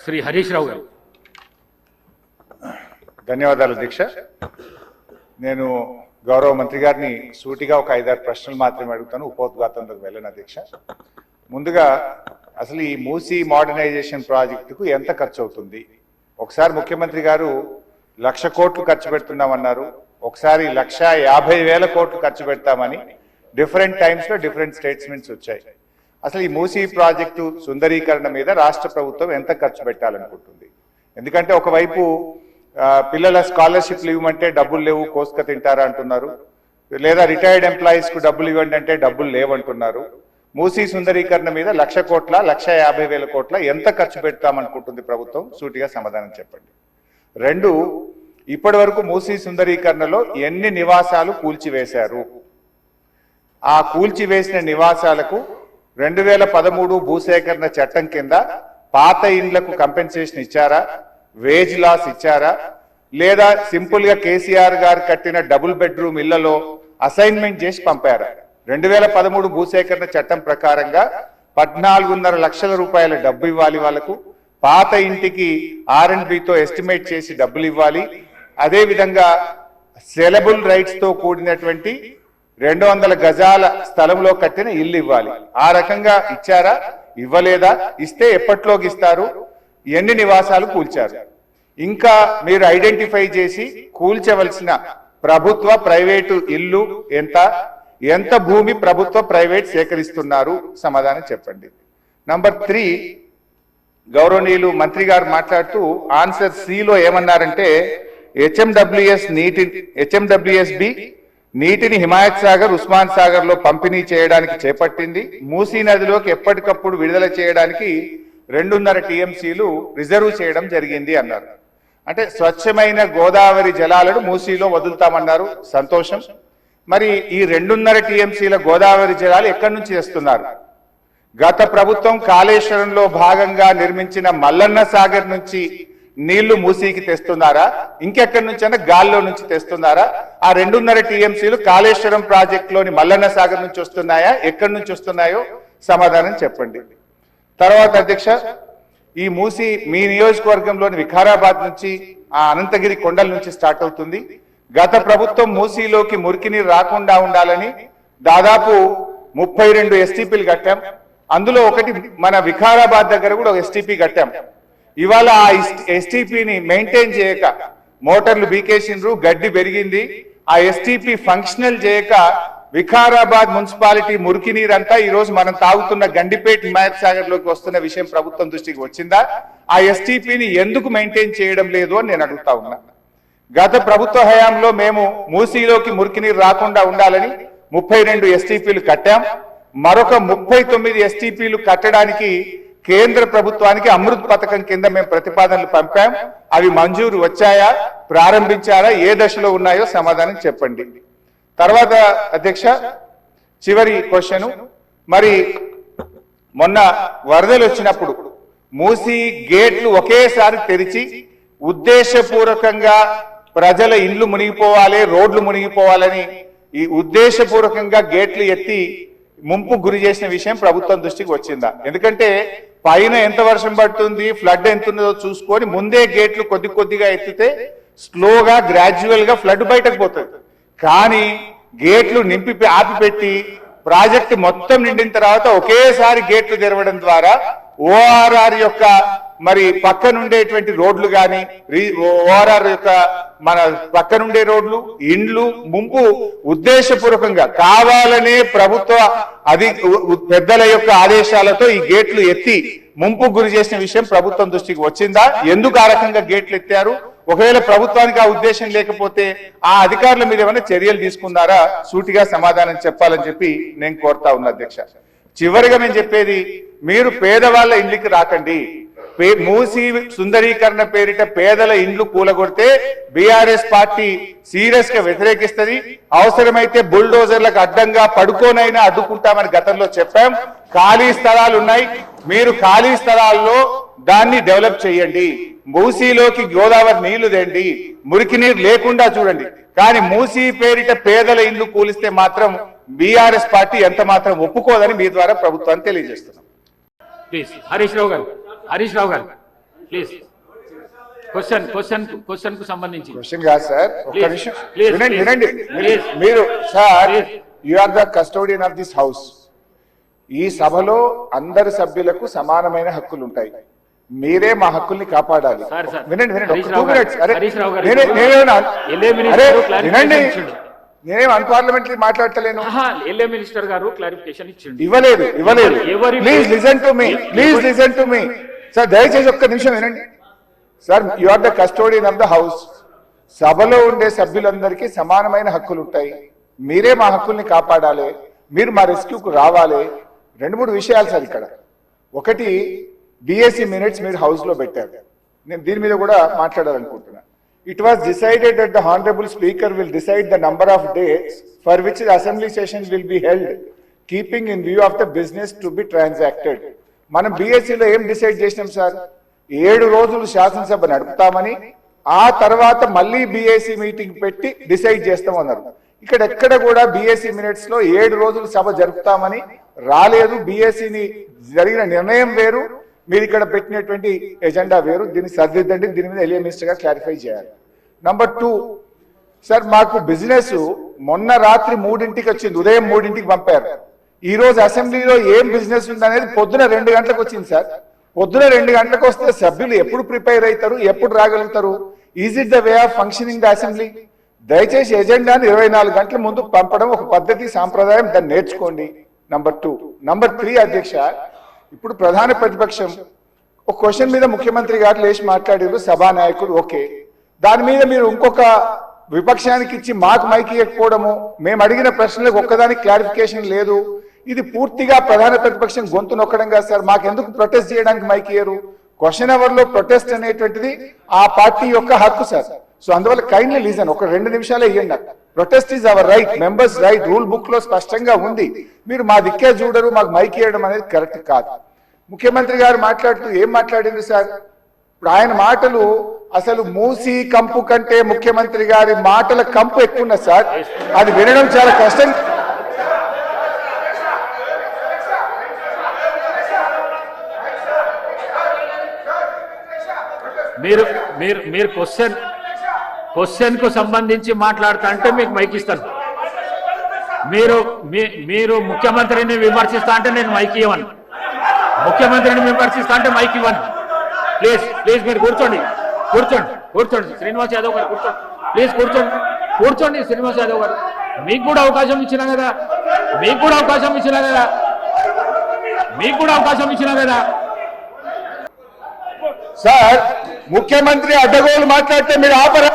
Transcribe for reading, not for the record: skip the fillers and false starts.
శ్రీ హరీష్ రావు గారు. ధన్యవాదాలు అధ్యక్ష. నేను గౌరవ మంత్రి గారిని సూటిగా ఒక 5-6 ప్రశ్నలు మాత్రమే అడుగుతాను, ఉపోద్ఘాతంలోకి వెళ్ళను అధ్యక్ష. ముందుగా అసలు ఈ మూసీ మోడర్నైజేషన్ ప్రాజెక్టుకు ఎంత ఖర్చు అవుతుంది? ఒకసారి ముఖ్యమంత్రి గారు 1,00,000 కోట్లు ఖర్చు పెడుతున్నామన్నారు, ఒకసారి 1,50,000 కోట్లు ఖర్చు పెడతామని డిఫరెంట్ టైమ్స్ లో డిఫరెంట్ స్టేట్మెంట్స్ వచ్చాయి. అసలు ఈ మూసీ ప్రాజెక్టు సుందరీకరణ మీద రాష్ట్ర ప్రభుత్వం ఎంత ఖర్చు పెట్టాలనుకుంటుంది? ఎందుకంటే ఒకవైపు పిల్లల స్కాలర్షిప్లు ఇవ్వమంటే డబ్బులు లేవు, కోసుక తింటారా అంటున్నారు, లేదా రిటైర్డ్ ఎంప్లాయీస్ కు డబ్బులు ఇవ్వండి అంటే డబ్బులు లేవంటున్నారు. మూసీ సుందరీకరణ మీద 1,00,000 కోట్ల 1,50,000 కోట్ల ఎంత ఖర్చు పెడతామనుకుంటుంది ప్రభుత్వం? సూటిగా సమాధానం చెప్పండి. 2, ఇప్పటి వరకు మూసీ సుందరీకరణలో ఎన్ని నివాసాలు కూల్చివేశారు? ఆ కూల్చివేసిన నివాసాలకు 2013 భూసేకరణ చట్టం కింద పాత ఇండ్లకు కంపెన్సేషన్ ఇచ్చారా? వేజ్ లాస్ ఇచ్చారా? లేదా సింపుల్ గా కేసీఆర్ గారు కట్టిన డబుల్ బెడ్రూమ్ ఇళ్లలో అసైన్మెంట్ చేసి పంపారా? 2013 భూసేకరణ చట్టం ప్రకారంగా 14.5 లక్షల రూపాయల డబ్బు ఇవ్వాలి వాళ్ళకు, పాత ఇంటికి R&Bతో ఎస్టిమేట్ చేసి డబ్బులు ఇవ్వాలి, అదే విధంగా సెలబుల్ రైట్స్ తో కూడినటువంటి 200 గజాల స్థలంలో కట్టిన ఇల్లు ఇవ్వాలి. ఆ రకంగా ఇచ్చారా? ఇవ్వలేదా? ఇస్తే ఎప్పట్లోకి ఇస్తారు? ఎన్ని నివాసాలు కూల్చారు? ఇంకా మీరు ఐడెంటిఫై చేసి కూల్చవలసిన ప్రభుత్వ ప్రైవేటు ఇల్లు ఎంత భూమి ప్రభుత్వ ప్రైవేట్ సేకరిస్తున్నారు? సమాధానం చెప్పండి. నంబర్ 3, గౌరవనీయులు మంత్రి గారు మాట్లాడుతూ ఆన్సర్ సిలో ఏమన్నారంటే హెచ్ఎండబ్ల్యూఎస్బి నీటిని హిమాయత్ సాగర్, ఉస్మాన్ సాగర్ లో పంపిణీ చేయడానికి చేపట్టింది. మూసీ నదిలోకి ఎప్పటికప్పుడు విడుదల చేయడానికి 2.5 టీఎంసీలు రిజర్వ్ చేయడం జరిగింది అన్నారు. అంటే స్వచ్ఛమైన గోదావరి జలాలను మూసీలో వదులుతామన్నారు, సంతోషం. మరి ఈ 2.5 టీఎంసీల గోదావరి జలాలు ఎక్కడి నుంచి తెస్తున్నారు? గత ప్రభుత్వం కాళేశ్వరంలో భాగంగా నిర్మించిన మల్లన్న సాగర్ నుంచి నీళ్లు మూసీకి తెస్తున్నారా? ఇంకెక్కడి నుంచైనా గాల్లో నుంచి తెస్తున్నారా? ఆ 2.5 టీఎంసీలు కాళేశ్వరం ప్రాజెక్టులోని మల్లన్న సాగర్ నుంచి వస్తున్నాయా? ఎక్కడి నుంచి వస్తున్నాయో సమాధానం చెప్పండి. తర్వాత అధ్యక్ష, ఈ మూసీ మీ నియోజకవర్గంలోని వికారాబాద్ నుంచి ఆ అనంతగిరి కొండల నుంచి స్టార్ట్ అవుతుంది. గత ప్రభుత్వం మూసీలోకి మురికి నీరు రాకుండా ఉండాలని దాదాపు 32 ఎస్టీపీలు కట్టాం. అందులో ఒకటి మన వికారాబాద్ దగ్గర కూడా ఒక ఎస్టీపీ కట్టాం. ఇవాళ ఆ ఎస్టీపీని మెయింటైన్ చేయక మోటార్లు బీకేసిండ్రు, గడ్డి పెరిగింది. ఆ ఎస్టీపీ ఫంక్షనల్ చేయక వికారాబాద్ మున్సిపాలిటీ మురికి నీరంతా ఈ రోజు మనం తాగుతున్న గండిపేట హిమాయత్ సాగర్ లోకి వస్తున్న విషయం ప్రభుత్వం దృష్టికి వచ్చిందా? ఆ ఎస్టీపీని ఎందుకు మెయింటైన్ చేయడం లేదు అని నేను అడుగుతా ఉన్నా. గత ప్రభుత్వ హయాంలో మేము మూసీలోకి మురికి నీరు రాకుండా ఉండాలని 32 ఎస్టీపీలు కట్టాం. మరొక 39 ఎస్టీపీలు కట్టడానికి కేంద్ర ప్రభుత్వానికి అమృత్ పథకం కింద మేము ప్రతిపాదనలు పంపాం. అవి మంజూరు వచ్చాయా? ప్రారంభించారా? ఏ దశలో ఉన్నాయో సమాధానం చెప్పండి. తర్వాత అధ్యక్ష, చివరి క్వశ్చన్, మరి మొన్న వరదలు వచ్చినప్పుడు మూసీ గేట్లు ఒకేసారి తెరిచి ఉద్దేశపూర్వకంగా ప్రజల ఇండ్లు మునిగిపోవాలి, రోడ్లు మునిగిపోవాలని ఈ ఉద్దేశపూర్వకంగా గేట్లు ఎత్తి ముంపు గురి చేసిన విషయం ప్రభుత్వం దృష్టికి వచ్చిందా? ఎందుకంటే పైన ఎంత వర్షం పడుతుంది, ఫ్లడ్ ఎంత ఉందో చూసుకొని ముందే గేట్లు కొద్దిగా ఎత్తితే స్లోగా గ్రాడ్యువల్ గా ఫ్లడ్ బయటకు పోతుంది. కానీ గేట్లు ఆపిపెట్టి ప్రాజెక్టు మొత్తం నిండిన తర్వాత ఒకేసారి గేట్లు తెరవడం ద్వారా ఓఆర్ఆర్ యొక్క మరి పక్కనుండేటువంటి రోడ్లు కానీ ఓఆర్ఆర్ యొక్క మన పక్కనుండే రోడ్లు, ఇండ్లు ముంపు ఉద్దేశపూర్వకంగా కావాలనే ప్రభుత్వ పెద్దల యొక్క ఆదేశాలతో ఈ గేట్లు ఎత్తి ముంపు గురి చేసిన విషయం ప్రభుత్వం దృష్టికి వచ్చిందా? ఎందుకు ఆ రకంగా గేట్లు ఎత్తారు? ఒకవేళ ప్రభుత్వానికి ఆ ఉద్దేశం లేకపోతే ఆ అధికారుల మీద ఏమైనా చర్యలు తీసుకున్నారా? సూటిగా సమాధానం చెప్పాలని చెప్పి నేను కోరుతా ఉన్నా అధ్యక్ష. చివరిగా నేను చెప్పేది, మీరు పేదవాళ్ళ ఇండ్లకి రాకండి. మూసీ సుందరీకరణ పేరిట పేదల ఇండ్లు కూలగొడితే బీఆర్ఎస్ పార్టీ సీరియస్ గా వ్యతిరేకిస్తుంది. అవసరమైతే బుల్డోజర్లకు అడ్డంగా పడుకోనైనా అడ్డుకుంటామని గతంలో చెప్పాం. ఖాళీ స్థలాలు ఉన్నాయి, మీరు ఖాళీ స్థలాల్లో దాన్ని డెవలప్ చేయండి. మూసీలోకి గోదావరి నీళ్లు తెండి, మురికి నీరు లేకుండా చూడండి. కానీ మూసీ పేరిట పేదల ఇండ్లు కూలిస్తే మాత్రం బీఆర్ఎస్ పార్టీ ఎంత మాత్రం ఒప్పుకోదని మీ ద్వారా ప్రభుత్వాన్ని తెలియజేస్తున్నాం. ప్లీజ్ హరీష్ రావు గారు. ప్లీజ్ క్వశ్చన్ కు సంబంధించి క్వశ్చన్ కాదు సార్, ఒక్క Please, నిమిషం please, వినండి please, వినండి please. మీరు sir, Please. You are the custodian of this house. ఈ సభలో అందరి సభ్యులకు సమానమైన హక్కులు ఉంటాయి. మీరే మా హక్కుల్ని కాపాడాలి. Sir, sir. వినండి వినండి, హరీష్ ఒక రావు 2 గారు, minutes. అరే హరీష్ రావు గారు, నేనేమన్నా ఎల్ఏ మినిస్టర్ అరే clarification వినండి, ఇచ్చిండు. నేనేం అన్పార్లమెంటరీ మాట్లాడతలేను. ఎల్ఏ మినిస్టర్ గారు క్లారిఫికేషన్ ఇచ్చిండు. ఇవ్వలేదు ఎవరి- please listen to me, please listen to me. Sir దయచేసి ఒక్క నిమిషం వినండి. Sir, you are the custodian of the house. సభలో ఉండే సభ్యులందరికీ సమానమైన హక్కులు ఉంటాయి. మీరే మా హక్కుల్ని కాపాడాలి, మీరు మా రెస్క్యూకు రావాలి. 2-3 విషయాలు సార్ ఇక్కడ. ఒకటి, బిఎస్సి మినిట్స్ మీరు హౌస్ లో పెట్టారు. నేను దీని మీద కూడా మాట్లాడాలనుకుంటున్నా. It was decided that the Honorable Speaker will decide the number of days for which the assembly session will be held, keeping in view of the business to be transacted. మనం బీఎస్సీలో ఏం decide చేసినాం sir? 7 రోజులు శాసనసభ నడుపుతామని, ఆ తర్వాత మళ్ళీ BSc meeting పెట్టి decide చేస్తామన్నారు. ఇక్కడ ఎక్కడ కూడా బీఎస్సీ మినిట్స్ లో 7 రోజులు సభ జరుపుతామని రాలేదు. బీఎస్సీని జరిగిన నిర్ణయం వేరు, మీరు ఇక్కడ పెట్టినటువంటి ఎజెండా వేరు. దీన్ని సరిదిద్దండి, దీని మీద ఎల్ఏ మినిస్టర్ గారు క్లారిఫై చేయాలి. నంబర్ 2, సార్ మాకు బిజినెస్ మొన్న రాత్రి 3ంటికి వచ్చింది, ఉదయం 3ంటికి పంపారు. ఈ రోజు అసెంబ్లీలో ఏం బిజినెస్ ఉందనేది పొద్దున 2 గంటలకు వచ్చింది సార్. పొద్దున 2 గంటలకు వస్తే సభ్యులు ఎప్పుడు ప్రిపేర్ అవుతారు, ఎప్పుడు రాగలుగుతారు? Is it the way of functioning the assembly? దయచేసి ఎజెండాని 24 గంటల ముందు పంపడం ఒక పద్ధతి, సాంప్రదాయం, దాన్ని నేర్చుకోండి. నంబర్ 2. నంబర్ 3, అధ్యక్ష, ఇప్పుడు ప్రధాన ప్రతిపక్షం ఒక క్వశ్చన్ మీద ముఖ్యమంత్రి గారు లేచి మాట్లాడారు, సభానాయకుడు ఓకే. దాని మీద మీరు ఇంకొక విపక్షానికి ఇచ్చి మాకు మైక్ ఇవ్వకపోవడము, మేము అడిగిన ప్రశ్నలకు ఒక్కదానికి క్లారిఫికేషన్ లేదు. ఇది పూర్తిగా ప్రధాన ప్రతిపక్షం గొంతు నొక్కడం కాదు సార్. మాకెందుకు ప్రొటెస్ట్ చేయడానికి మైక్ ఇయ్యరు? క్వశ్చన్ అవర్ లో ప్రొటెస్ట్ అనేటువంటిది ఆ పార్టీ యొక్క హక్కు సార్. సో అందువల్ల కైండ్లీ లీజన్, ఒక 2 నిమిషాలే ఇవ్వండి. Protest is our right, members right, rule book లో స్పష్టంగా ఉంది. మీరు మా దిక్కే చూడరు, మాకు మైక్ ఇవ్వడం అనేది కరెక్ట్ కాదు. ముఖ్యమంత్రి గారు మాట్లాడుతూ ఏం మాట్లాడింది సార్? ఇప్పుడు ఆయన మాటలు అసలు మూసి కంపు కంటే ముఖ్యమంత్రి గారి మాటల కంపు ఎక్కువ ఉన్నది సార్. అది వినడం చాలా కష్టం. మీరు క్వశ్చన్ కు సంబంధించి మాట్లాడుతా అంటే మీకు మైక్ ఇస్తాను. మీరు ముఖ్యమంత్రిని విమర్శిస్తా అంటే నేను మైక్ ఇవ్వను. ముఖ్యమంత్రిని విమర్శిస్తా అంటే మైక్ ఇవ్వను. ప్లీజ్ మీరు కూర్చోండి శ్రీనివాస్ యాదవ్ గారు కూర్చోండి. ప్లీజ్ కూర్చోండి శ్రీనివాస్ యాదవ్ గారు. మీకు కూడా అవకాశం ఇచ్చినా కదా. సార్, ముఖ్యమంత్రి అడ్డగోలు మాట్లాడితే మీరు ఆపరా?